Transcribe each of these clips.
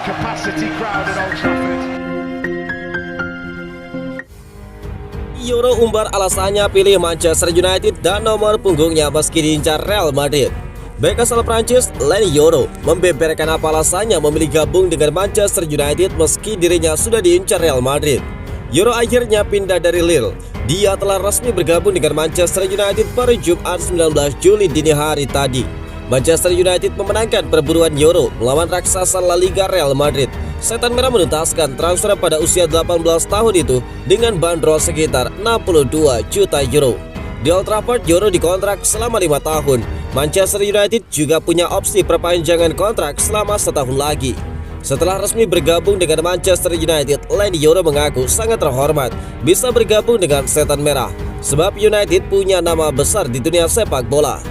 capacity crowd at Old Trafford. Yoro umbar alasannya pilih Manchester United dan nomor punggungnya meski diincar Real Madrid. Bek asal Prancis, Leny Yoro, membeberkan apa alasannya memilih gabung dengan Manchester United meski dirinya sudah diincar Real Madrid. Yoro akhirnya pindah dari Lille. Dia telah resmi bergabung dengan Manchester United pada Jumat 19 Juli dini hari tadi. Manchester United memenangkan perburuan Yoro melawan raksasa La Liga Real Madrid. Setan Merah menuntaskan transfer pada usia 18 tahun itu dengan bandrol sekitar 62 juta euro. Di Old Trafford, Yoro dikontrak selama 5 tahun. Manchester United juga punya opsi perpanjangan kontrak selama setahun lagi. Setelah resmi bergabung dengan Manchester United, Leny Yoro mengaku sangat terhormat bisa bergabung dengan Setan Merah, sebab United punya nama besar di dunia sepak bola.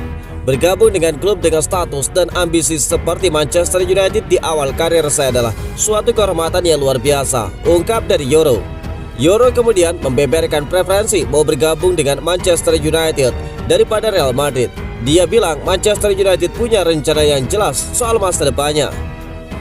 Bergabung dengan klub dengan status dan ambisi seperti Manchester United di awal karir saya adalah suatu kehormatan yang luar biasa, ungkap dari Yoro. Yoro kemudian membeberkan preferensi mau bergabung dengan Manchester United daripada Real Madrid. Dia bilang Manchester United punya rencana yang jelas soal masa depannya.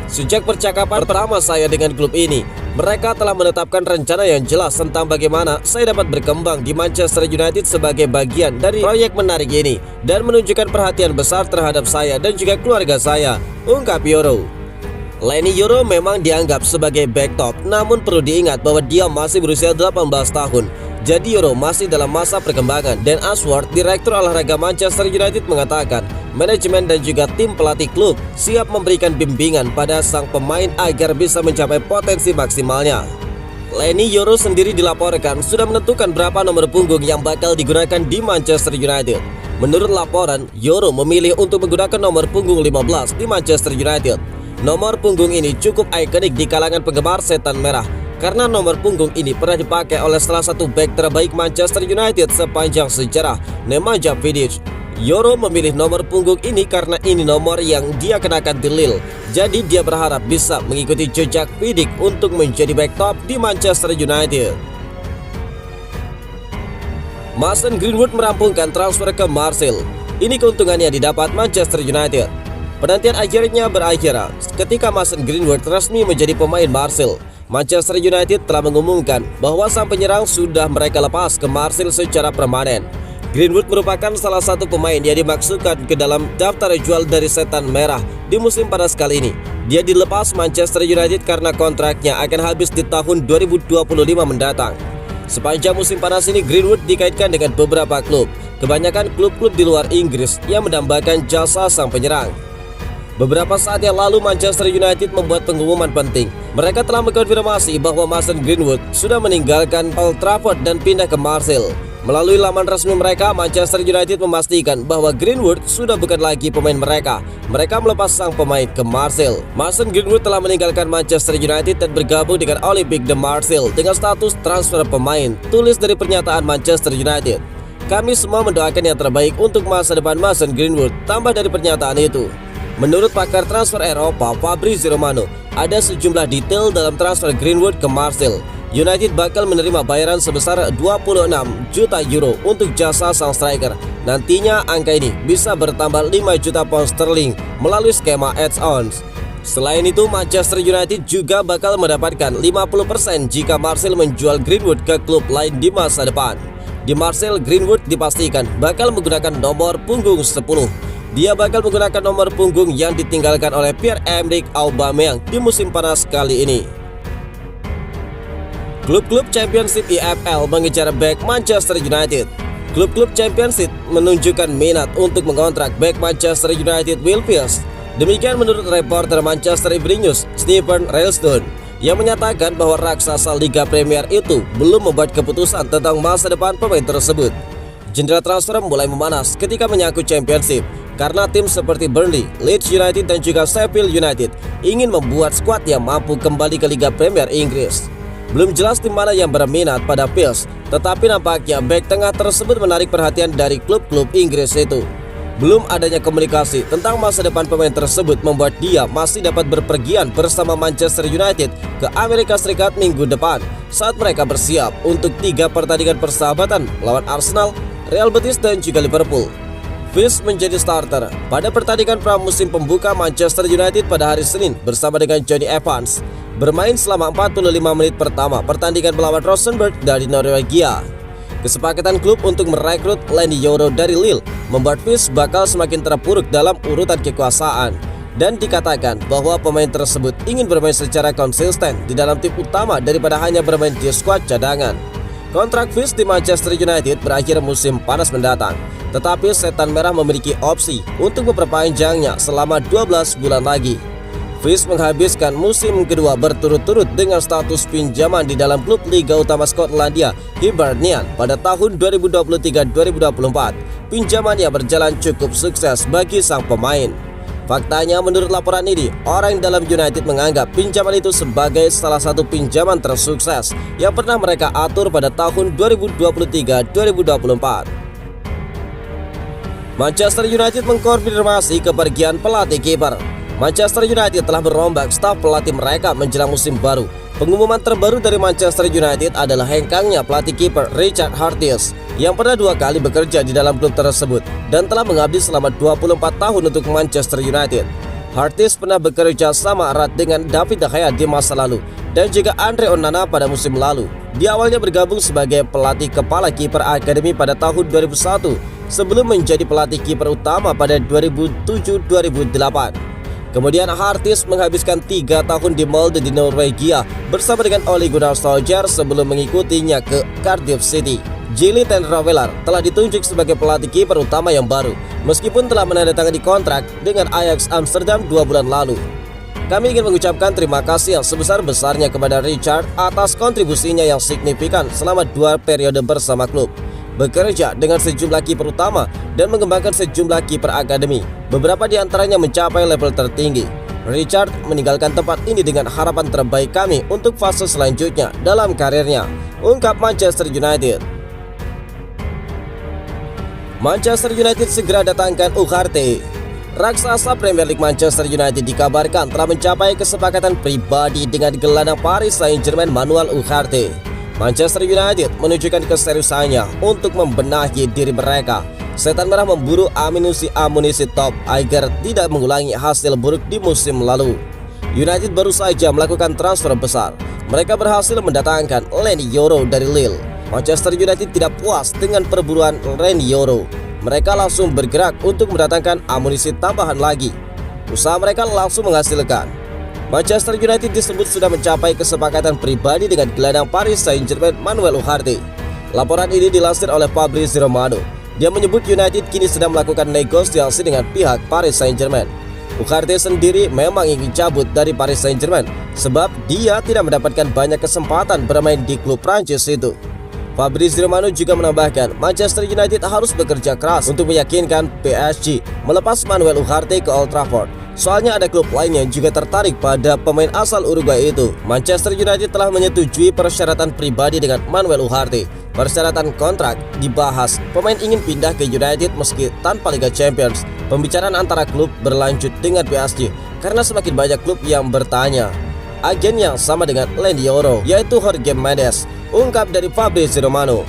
Sejak percakapan pertama saya dengan klub ini, mereka telah menetapkan rencana yang jelas tentang bagaimana saya dapat berkembang di Manchester United sebagai bagian dari proyek menarik ini dan menunjukkan perhatian besar terhadap saya dan juga keluarga saya, ungkap Yoro. Leny Yoro memang dianggap sebagai back top, namun perlu diingat bahwa dia masih berusia 18 tahun. Jadi Yoro masih dalam masa perkembangan. Dan Ashworth, direktur olahraga Manchester United, mengatakan manajemen dan juga tim pelatih klub siap memberikan bimbingan pada sang pemain agar bisa mencapai potensi maksimalnya. Leny Yoro sendiri dilaporkan sudah menentukan berapa nomor punggung yang bakal digunakan di Manchester United. Menurut laporan, Yoro memilih untuk menggunakan nomor punggung 15 di Manchester United. Nomor punggung ini cukup ikonik di kalangan penggemar Setan Merah karena nomor punggung ini pernah dipakai oleh salah satu bek terbaik Manchester United sepanjang sejarah, Nemanja Vidic. Yoro memilih nomor punggung ini karena ini nomor yang dia kenakan di Lille. Jadi dia berharap bisa mengikuti jejak Vidic untuk menjadi back top di Manchester United. Mason Greenwood merampungkan transfer ke Marseille. Ini keuntungannya didapat Manchester United. Penantian akhirnya berakhir ketika Mason Greenwood resmi menjadi pemain Marseille. Manchester United telah mengumumkan bahwa sang penyerang sudah mereka lepas ke Marseille secara permanen. Greenwood merupakan salah satu pemain yang dimaksudkan ke dalam daftar jual dari Setan Merah di musim panas kali ini. Dia dilepas Manchester United karena kontraknya akan habis di tahun 2025 mendatang. Sepanjang musim panas ini Greenwood dikaitkan dengan beberapa klub, kebanyakan klub-klub di luar Inggris yang mendambakan jasa sang penyerang. Beberapa saat yang lalu Manchester United membuat pengumuman penting. Mereka telah mengkonfirmasi bahwa Mason Greenwood sudah meninggalkan Old Trafford dan pindah ke Marseille. Melalui laman resmi mereka, Manchester United memastikan bahwa Greenwood sudah bukan lagi pemain mereka. Mereka melepas sang pemain ke Marseille. Mason Greenwood telah meninggalkan Manchester United dan bergabung dengan Olympique de Marseille dengan status transfer pemain, tulis dari pernyataan Manchester United. Kami semua mendoakan yang terbaik untuk masa depan Mason Greenwood, tambah dari pernyataan itu. Menurut pakar transfer Eropa, Fabrizio Romano, ada sejumlah detail dalam transfer Greenwood ke Marseille. United bakal menerima bayaran sebesar 26 juta euro untuk jasa sang striker. Nantinya angka ini bisa bertambah 5 juta pound sterling melalui skema add-ons. Selain itu, Manchester United juga bakal mendapatkan 50% jika Marseille menjual Greenwood ke klub lain di masa depan. Di Marseille, Greenwood dipastikan bakal menggunakan nomor punggung 10. Dia bakal menggunakan nomor punggung yang ditinggalkan oleh Pierre-Emerick Aubameyang di musim panas kali ini. Klub-klub Championship EFL mengejar bek Manchester United. Klub-klub Championship menunjukkan minat untuk mengontrak bek Manchester United Will Pearce. Demikian menurut reporter Manchester Evening News, Stephen Railstone, yang menyatakan bahwa raksasa Liga Premier itu belum membuat keputusan tentang masa depan pemain tersebut. Jendela transfer mulai memanas ketika menyangkut Championship karena tim seperti Burnley, Leeds United dan juga Sheffield United ingin membuat skuad yang mampu kembali ke Liga Premier Inggris. Belum jelas tim mana yang berminat pada Pearce, tetapi nampaknya bek tengah tersebut menarik perhatian dari klub-klub Inggris itu. Belum adanya komunikasi tentang masa depan pemain tersebut membuat dia masih dapat berpergian bersama Manchester United ke Amerika Serikat minggu depan saat mereka bersiap untuk 3 pertandingan persahabatan lawan Arsenal, Real Betis dan juga Liverpool. Fis menjadi starter pada pertandingan pramusim pembuka Manchester United pada hari Senin bersama dengan Jonny Evans. Bermain selama 45 menit pertama pertandingan melawan Rosenborg dari Norwegia. Kesepakatan klub untuk merekrut Leny Yoro dari Lille membuat Fis bakal semakin terpuruk dalam urutan kekuasaan. Dan dikatakan bahwa pemain tersebut ingin bermain secara konsisten di dalam tim utama daripada hanya bermain di skuad cadangan. Kontrak Fis di Manchester United berakhir musim panas mendatang. Tetapi Setan Merah memiliki opsi untuk memperpanjangnya selama 12 bulan lagi. Fis menghabiskan musim kedua berturut-turut dengan status pinjaman di dalam klub Liga Utama Skotlandia Hibernian pada tahun 2023-2024. Pinjaman yang berjalan cukup sukses bagi sang pemain. Faktanya menurut laporan ini, orang dalam United menganggap pinjaman itu sebagai salah satu pinjaman tersukses yang pernah mereka atur pada tahun 2023-2024. Manchester United mengkonfirmasi kepergian pelatih kiper. Manchester United telah merombak staf pelatih mereka menjelang musim baru. Pengumuman terbaru dari Manchester United adalah hengkangnya pelatih kiper Richard Hartis yang pernah 2 kali bekerja di dalam klub tersebut dan telah mengabdi selama 24 tahun untuk Manchester United. Hartis pernah bekerja sama erat dengan David De Gea di masa lalu dan juga Andre Onana pada musim lalu. Dia awalnya bergabung sebagai pelatih kepala kiper akademi pada tahun 2001 sebelum menjadi pelatih kiper utama pada 2007-2008. Kemudian Hartis menghabiskan 3 tahun di Molde di Norwegia bersama dengan Ole Gunnar Solskjaer sebelum mengikutinya ke Cardiff City. Gilly ten Rovelaar telah ditunjuk sebagai pelatih kiper utama yang baru meskipun telah menandatangani kontrak dengan Ajax Amsterdam 2 bulan lalu. Kami ingin mengucapkan terima kasih yang sebesar-besarnya kepada Richard atas kontribusinya yang signifikan selama 2 periode bersama klub, bekerja dengan sejumlah kiper utama dan mengembangkan sejumlah kiper akademi. Beberapa di antaranya mencapai level tertinggi. Richard meninggalkan tempat ini dengan harapan terbaik kami untuk fase selanjutnya dalam karirnya, ungkap Manchester United. Manchester United segera datangkan Ugarte. Raksasa Premier League Manchester United dikabarkan telah mencapai kesepakatan pribadi dengan gelandang Paris Saint-Germain Manuel Ugarte. Manchester United menunjukkan keseriusannya untuk membenahi diri mereka. Setan Merah memburu amunisi top agar tidak mengulangi hasil buruk di musim lalu. United baru saja melakukan transfer besar. Mereka berhasil mendatangkan Leny Yoro dari Lille. Manchester United tidak puas dengan perburuan Leny Yoro. Mereka langsung bergerak untuk mendatangkan amunisi tambahan lagi. Usaha mereka langsung menghasilkan. Manchester United disebut sudah mencapai kesepakatan pribadi dengan gelandang Paris Saint-Germain Manuel Ugarte. Laporan ini dilansir oleh Fabrizio Romano. Dia menyebut United kini sedang melakukan negosiasi dengan pihak Paris Saint-Germain. Ugarte sendiri memang ingin cabut dari Paris Saint-Germain sebab dia tidak mendapatkan banyak kesempatan bermain di klub Prancis itu. Fabrizio Romano juga menambahkan Manchester United harus bekerja keras untuk meyakinkan PSG melepas Manuel Ugarte ke Old Trafford. Soalnya ada klub lain yang juga tertarik pada pemain asal Uruguay itu. Manchester United telah menyetujui persyaratan pribadi dengan Manuel Ugarte. Persyaratan kontrak dibahas. Pemain ingin pindah ke United meski tanpa Liga Champions. Pembicaraan antara klub berlanjut dengan PSG karena semakin banyak klub yang bertanya. Agen yang sama dengan Leny Yoro, yaitu Jorge Mendes, ungkap dari Fabrizio Romano.